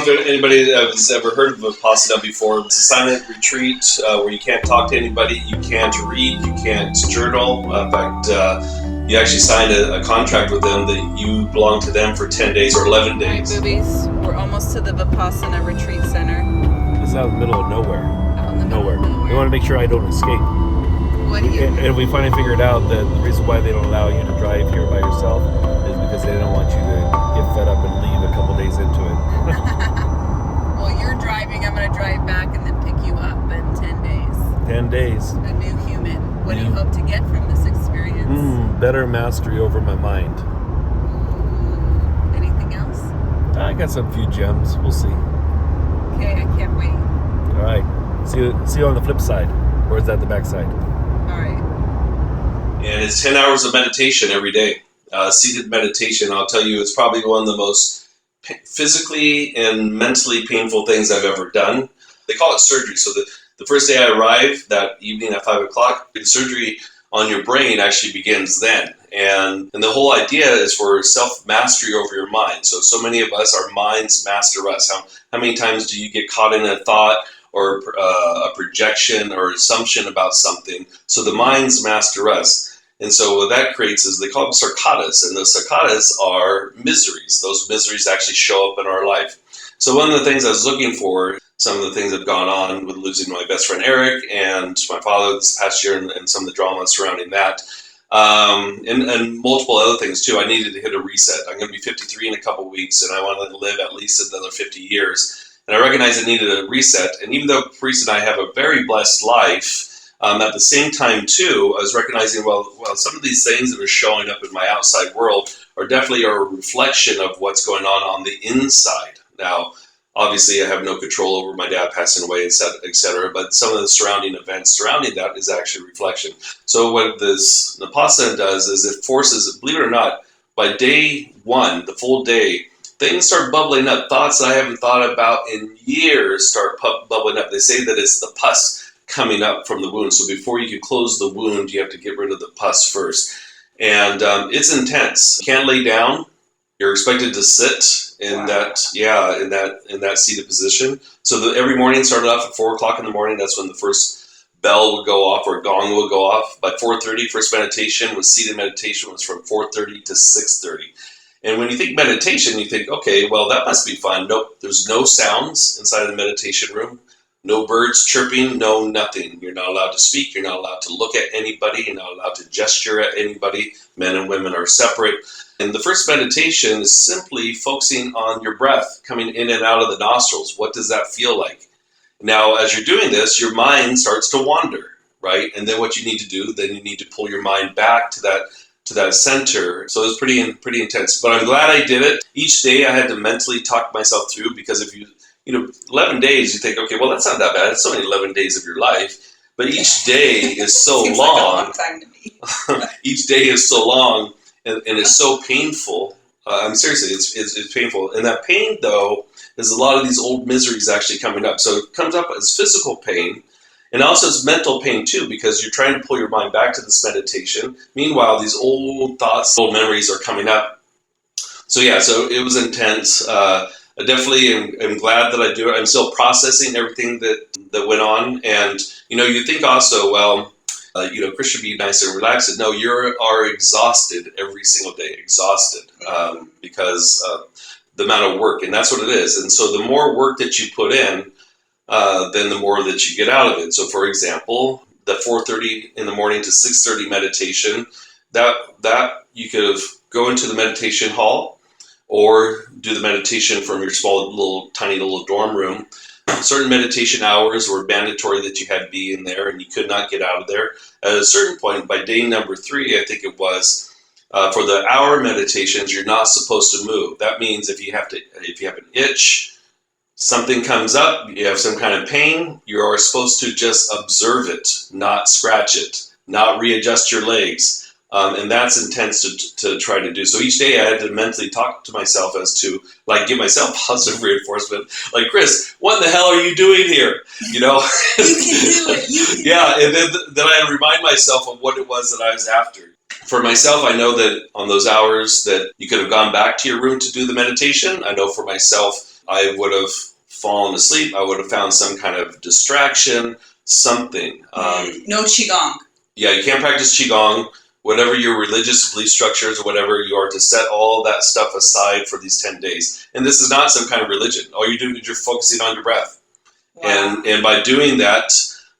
don't know if anybody has ever heard of Vipassana before. It's a silent retreat where you can't talk to anybody, you can't read, you can't journal. In fact, you actually signed a contract with them that you belong to them for 10 days or 11 days. All right, boobies, we're almost to the Vipassana Retreat Center. It's out in the middle of nowhere. Out in the middle of nowhere. We want to make sure I don't escape. What do you... And we finally figured out that the reason why they don't allow you to drive here by yourself is because they don't want you to get fed up and leave a couple days into it. Well, you're driving. I'm going to drive back and then pick you up in 10 days. 10 days. A new human. What do you hope to get from this experience? Better mastery over my mind. Anything else? I got some few gems. We'll see. Okay, I can't wait. All right. See you on the flip side. Or is that the back side? All right. And it's 10 hours of meditation every day. Seated meditation, I'll tell you, it's probably one of the most physically and mentally painful things I've ever done. They call it surgery. So the first day I arrived, that evening at 5 o'clock, the surgery on your brain actually begins then. And the whole idea is for self-mastery over your mind. So many of us, our minds master us. How many times do you get caught in a thought or a projection or assumption about something? So the minds master us. And so what that creates is they call them sarkatas. And those sarkatas are miseries. Those miseries actually show up in our life. So one of the things I was looking for, some of the things that have gone on with losing my best friend Eric and my father this past year and some of the drama surrounding that, and multiple other things too. I needed to hit a reset. I'm going to be 53 in a couple weeks, and I wanted to live at least another 50 years. And I recognized I needed a reset. And even though Priest and I have a very blessed life, at the same time too, I was recognizing, well, some of these things that are showing up in my outside world are definitely a reflection of what's going on the inside. Now, obviously, I have no control over my dad passing away, et cetera, but some of the surrounding events surrounding that is actually a reflection. So what this Vipassana does is it forces, believe it or not, by day one, the full day, things start bubbling up. Thoughts that I haven't thought about in years start bubbling up. They say that it's the pus coming up from the wound. So before you can close the wound, you have to get rid of the pus first. And it's intense. You can't lay down. You're expected to sit in that seated position. So every morning started off at 4 o'clock in the morning. That's when the first bell would go off or gong would go off. By 4:30, first meditation was seated meditation was from 4:30 to 6:30. And when you think meditation, you think, okay, well, that must be fun. Nope, there's no sounds inside of the meditation room. No birds chirping, no nothing. You're not allowed to speak. You're not allowed to look at anybody. You're not allowed to gesture at anybody. Men and women are separate. And the first meditation is simply focusing on your breath coming in and out of the nostrils. What does that feel like? Now, as you're doing this, your mind starts to wander, right? And then what you need to do, then you need to pull your mind back to that center. So it's pretty intense. But I'm glad I did it. Each day I had to mentally talk myself through, because if you 11 days, you think, okay, well, that's not that bad. It's only 11 days of your life. But each day is so Seems long. like a long time to me. Each day is so long and it's so painful. Seriously, it's painful. And that pain, though, is a lot of these old miseries actually coming up. So it comes up as physical pain, and also as mental pain, too, because you're trying to pull your mind back to this meditation. Meanwhile, these old thoughts, old memories are coming up. So it was intense. I definitely am glad that I do it. I'm still processing everything that went on. And, you think also, well, Chris should be nice and relaxed. No, you are exhausted every single day, because the amount of work, and that's what it is. And so the more work that you put in, then the more that you get out of it. So, for example, the 4:30 in the morning to 6:30 meditation, that you could go into the meditation hall, or do the meditation from your small, tiny little dorm room. Certain meditation hours were mandatory that you had to be in there, and you could not get out of there. At a certain point, by day number 3, I think it was, for the hour meditations, you're not supposed to move. That means if you have an itch, something comes up, you have some kind of pain, you are supposed to just observe it, not scratch it, not readjust your legs. And that's intense to try to do. So each day I had to mentally talk to myself as to, give myself positive reinforcement. Like, Chris, what the hell are you doing here? You can do it. Yeah, and then I had to remind myself of what it was that I was after. For myself, I know that on those hours that you could have gone back to your room to do the meditation, I know for myself, I would have fallen asleep. I would have found some kind of distraction, something. No Qigong. Yeah, you can't practice Qigong. Whatever your religious belief structures or whatever, you are to set all that stuff aside for these 10 days. And this is not some kind of religion. All you're doing is you're focusing on your breath. Wow. And by doing that,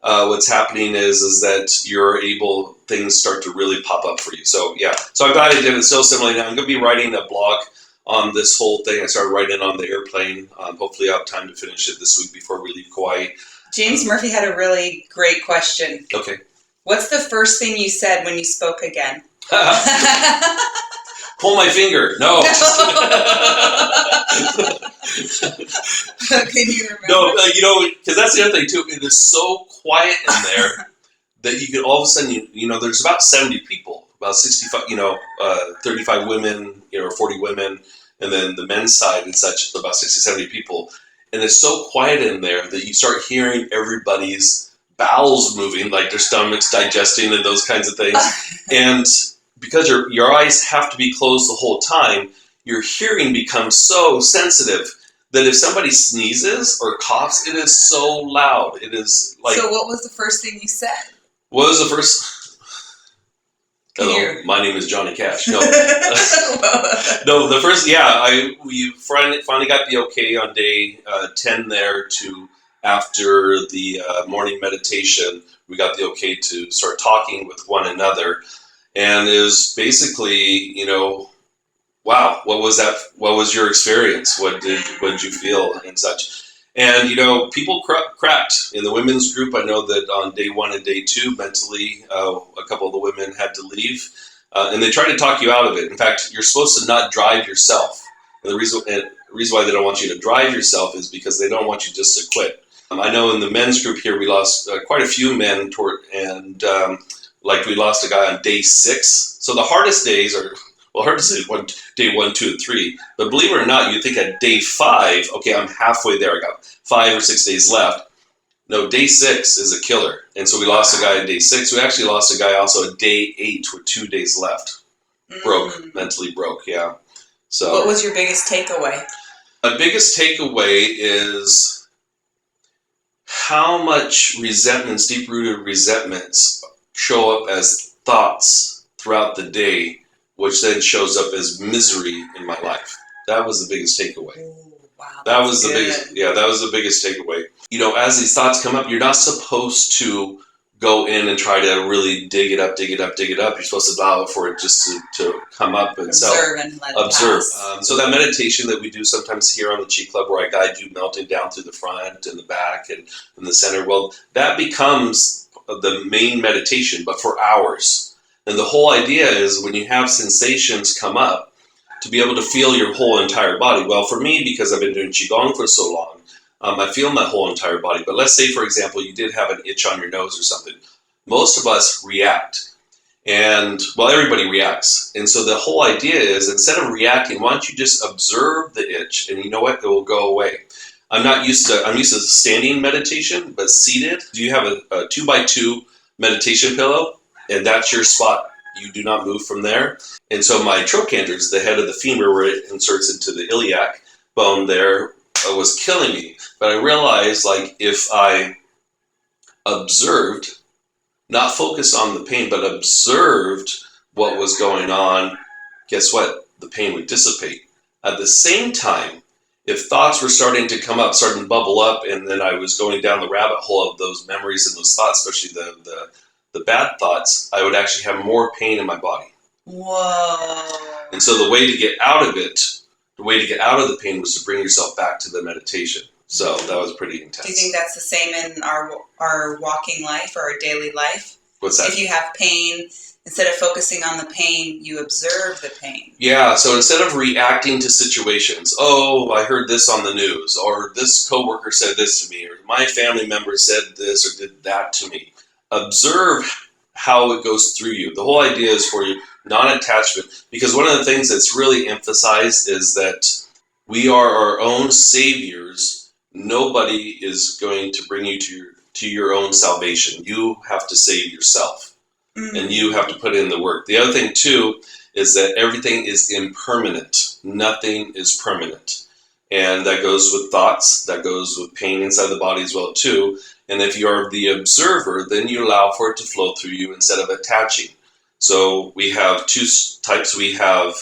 what's happening is that you're able, things start to really pop up for you. So yeah, so I'm glad I did it so similarly. Now I'm going to be writing a blog on this whole thing. I started writing on the airplane. Hopefully I'll have time to finish it this week before we leave Kauai. James Murphy had a really great question. Okay. What's the first thing you said when you spoke again? Pull my finger. No. Can you remember? No, because that's the other thing too. It is so quiet in there that you can all of a sudden, there's about 70 people, about 65, 35 women, or 40 women, and then the men's side and such, about 60, 70 people. And it's so quiet in there that you start hearing everybody's bowels moving, like their stomachs digesting and those kinds of things. And because your eyes have to be closed the whole time, your hearing becomes so sensitive that if somebody sneezes or coughs, it is so loud. It is like... So what was the first thing you said? What was the first... Hello, my name is Johnny Cash. No, no. The first, we finally got the okay on day 10 there to, after the morning meditation, we got the okay to start talking with one another, and it was basically, wow, what was that? What was your experience? What did you feel and such? And people cracked in the women's group. I know that on day 1 and day 2, mentally, a couple of the women had to leave, and they tried to talk you out of it. In fact, you're supposed to not drive yourself. And the reason why they don't want you to drive yourself is because they don't want you just to quit. I know in the men's group here, we lost quite a few men we lost a guy on day 6. So the hardest days are. Well, hard to say day 1, 2, and 3. But believe it or not, you think at day 5, okay, I'm halfway there. I got 5 or 6 days left. No, day 6 is a killer. And so we lost a guy on day 6. We actually lost a guy also at day 8 with 2 days left. Mentally broke, yeah. So what was your biggest takeaway? My biggest takeaway is how much resentments, deep-rooted resentments, show up as thoughts throughout the day, which then shows up as misery in my life. That was the biggest takeaway. Ooh, wow, that was the biggest. Yeah, that was the biggest takeaway. As these thoughts come up, you're not supposed to go in and try to really dig it up. You're supposed to allow for it just to come up and observe and let it pass. So that meditation that we do sometimes here on the Chi Club, where I guide you melting down through the front and the back and in the center, well, that becomes the main meditation, but for hours. And the whole idea is when you have sensations come up, to be able to feel your whole entire body. Well, for me, because I've been doing Qigong for so long, I feel my whole entire body. But let's say, for example, you did have an itch on your nose or something. Most of us react. And, well, everybody reacts. And so the whole idea is, instead of reacting, why don't you just observe the itch? And you know what? It will go away. I'm used to standing meditation, but seated. Do you have a 2x2 meditation pillow? And that's your spot. You do not move from there. And so my trochanter is the head of the femur where it inserts into the iliac bone there, was killing me. But I realized, if I observed, not focused on the pain, but observed what was going on, guess what? The pain would dissipate. At the same time, if thoughts were starting to come up, starting to bubble up, and then I was going down the rabbit hole of those memories and those thoughts, especially the bad thoughts, I would actually have more pain in my body. Whoa. And so the way to get out of it, the way to get out of the pain was to bring yourself back to the meditation. So that was pretty intense. Do you think that's the same in our walking life or our daily life? What's that? If you have pain, instead of focusing on the pain, you observe the pain. Yeah, so instead of reacting to situations, oh, I heard this on the news, or this coworker said this to me, or my family member said this or did that to me. Observe how it goes through you. The whole idea is for you non-attachment, because one of the things that's really emphasized is that we are our own saviors. Nobody is going to bring you to your own salvation. You have to save yourself. and you have to put in the work. The other thing too is that everything is impermanent. Nothing is permanent. And that goes with thoughts, that goes with pain inside the body as well too. And if you're the observer, then you allow for it to flow through you instead of attaching. So we have two types. We have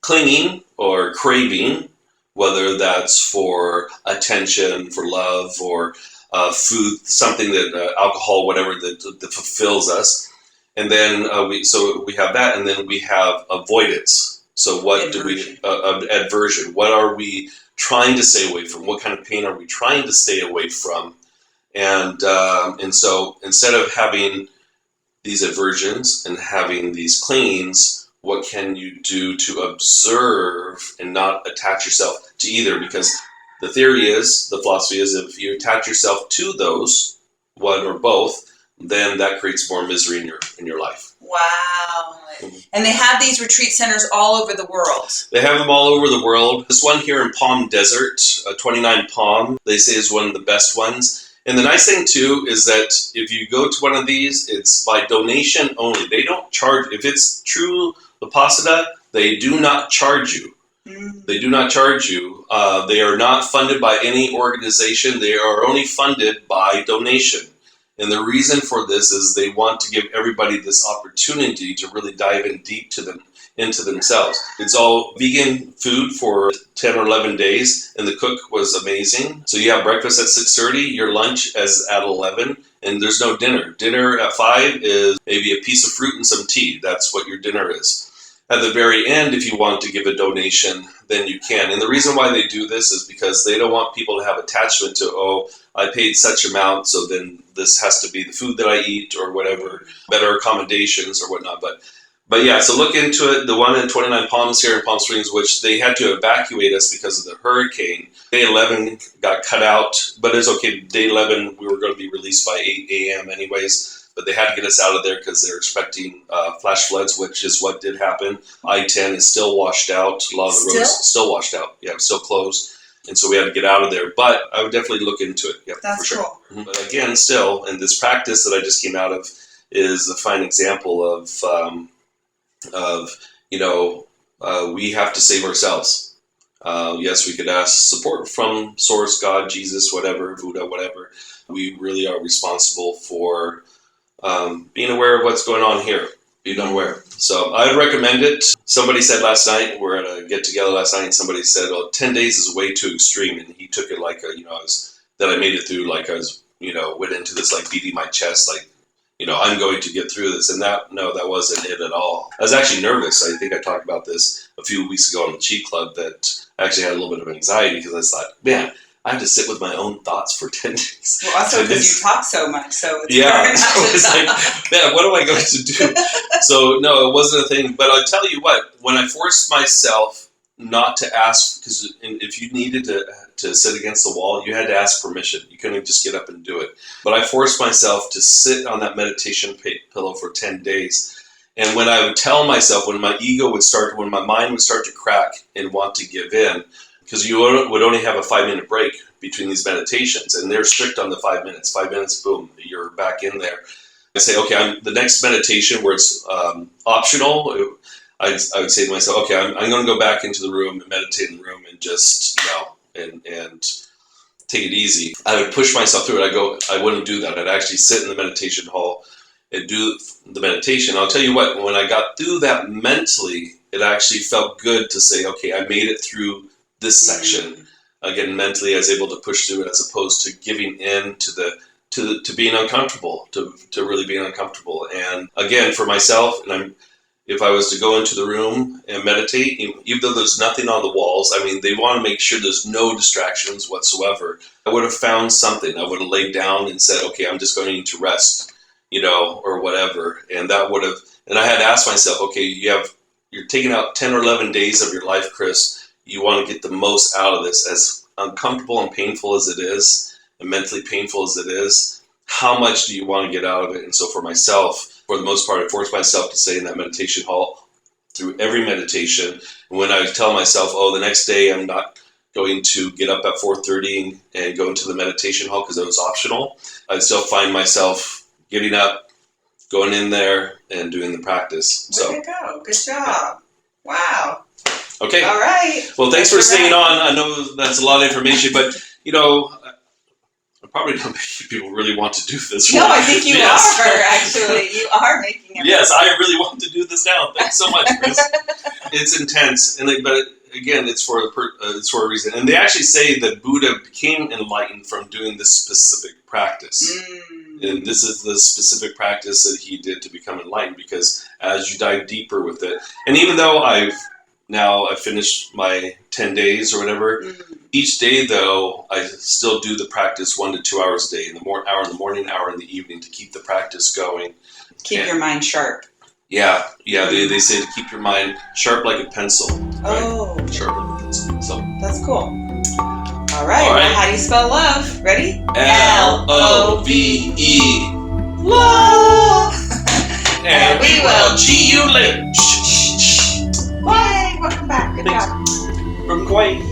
clinging or craving, whether that's for attention, for love, or food, something that alcohol, whatever that fulfills us. And then we have that, and then we have avoidance. So what Aversion. Aversion? What are we trying to stay away from? What kind of pain are we trying to stay away from? And so instead of having these aversions and having these clingings, what can you do to observe and not attach yourself to either? Because the philosophy is, if you attach yourself to those, one or both, then that creates more misery in your life. Wow. And they have these retreat centers all over the world. They have them all over the world. This one here in Palm Desert, 29 Palm, they say is one of the best ones. And the nice thing too is that if you go to one of these, it's by donation only. They don't charge. If it's true Vipassana, they do not charge you. They do not charge you. They are not funded by any organization. They are only funded by donation. And the reason for this is they want to give everybody this opportunity to really dive in deep into themselves. It's all vegan food for 10 or 11 days, and the cook was amazing. So you have breakfast at 6:30, your lunch is at 11, and there's no dinner. Dinner at 5 is maybe a piece of fruit and some tea. That's what your dinner is. At the very end, if you want to give a donation, then you can. And the reason why they do this is because they don't want people to have attachment to, oh, I paid such amount, so then this has to be the food that I eat or whatever, better accommodations or whatnot. But yeah, so look into it. The one in 29 Palms here in Palm Springs, which they had to evacuate us because of the hurricane. Day 11 got cut out, but it's okay. Day 11, we were going to be released by 8 a.m. anyways. But they had to get us out of there because they're expecting flash floods, which is what did happen. I-10 is still washed out. A lot of the roads still washed out. Yeah, still closed. And so we had to get out of there. But I would definitely look into it. Yeah, That's for sure. cool. But again, still, and this practice that I just came out of is a fine example of we have to save ourselves. Yes, we could ask support from Source, God, Jesus, whatever, Buddha, whatever. We really are responsible for being aware of what's going on here, being aware. So I'd recommend it. Somebody said last night, we're at a get together last night, and somebody said, well, 10 days is way too extreme. And he took it like, that I made it through, like I was, went into this, like beating my chest, like, I'm going to get through this. And that wasn't it at all. I was actually nervous. I think I talked about this a few weeks ago on the Chi Club, that I actually had a little bit of anxiety because I thought, man, I have to sit with my own thoughts for 10 days. Well, also because you talk so much, so it's yeah. So it's like, man, what am I going to do? So no, it wasn't a thing. But I'll tell you what, when I forced myself not to ask, because if you needed to sit against the wall, you had to ask permission. You couldn't just get up and do it. But I forced myself to sit on that meditation pillow for 10 days. And when I would tell myself, when my mind would start to crack and want to give in, because you would only have a 5-minute break between these meditations, and they're strict on the 5 minutes. 5 minutes, boom, you're back in there. I say, okay, the next meditation where it's optional, I would say to myself, okay, I'm going to go back into the room and meditate in the room and just, and take it easy. I would push myself through it. I wouldn't do that. I'd actually sit in the meditation hall and do the meditation. I'll tell you what, when I got through that mentally, it actually felt good to say, okay, I made it through this section. Again, mentally, I was able to push through it as opposed to giving in to being uncomfortable, to really being uncomfortable. And again, for myself, if I was to go into the room and meditate, even though there's nothing on the walls, they want to make sure there's no distractions whatsoever. I would have found something. I would have laid down and said, okay, I'm just going to rest, or whatever. And I had asked myself, okay, you're taking out 10 or 11 days of your life, Chris. You want to get the most out of this, as uncomfortable and painful as it is, and mentally painful as it is. How much do you want to get out of it? And so for myself, for the most part, I forced myself to stay in that meditation hall through every meditation. And when I tell myself, the next day I'm not going to get up at 4:30 and go into the meditation hall because it was optional, I'd still find myself getting up, going in there and doing the practice. So, Way to go. Good job. Wow. okay. All right. Well, thanks for staying on. I know that's a lot of information, but, you know, I probably don't make people really want to do this. No, I think you Yes. are, actually. You are making it. Yes, I really want to do this now. Thanks so much, Chris. It's intense, but again, it's for a reason. And they actually say that Buddha became enlightened from doing this specific practice. And this is the specific practice that he did to become enlightened, because as you dive deeper with it, and even though I've finished my 10 days or whatever, each day though, I still do the practice 1 to 2 hours a day, hour in the morning, hour in the evening, to keep the practice going. Keep your mind sharp. Yeah, they say to keep your mind sharp like a pencil. Right? Oh. Sharp like a pencil. So That's cool. All right. Well, how do you spell love? Ready? Love. Love. And we will see you later. Bye. Welcome back. Good job. From Kuwait.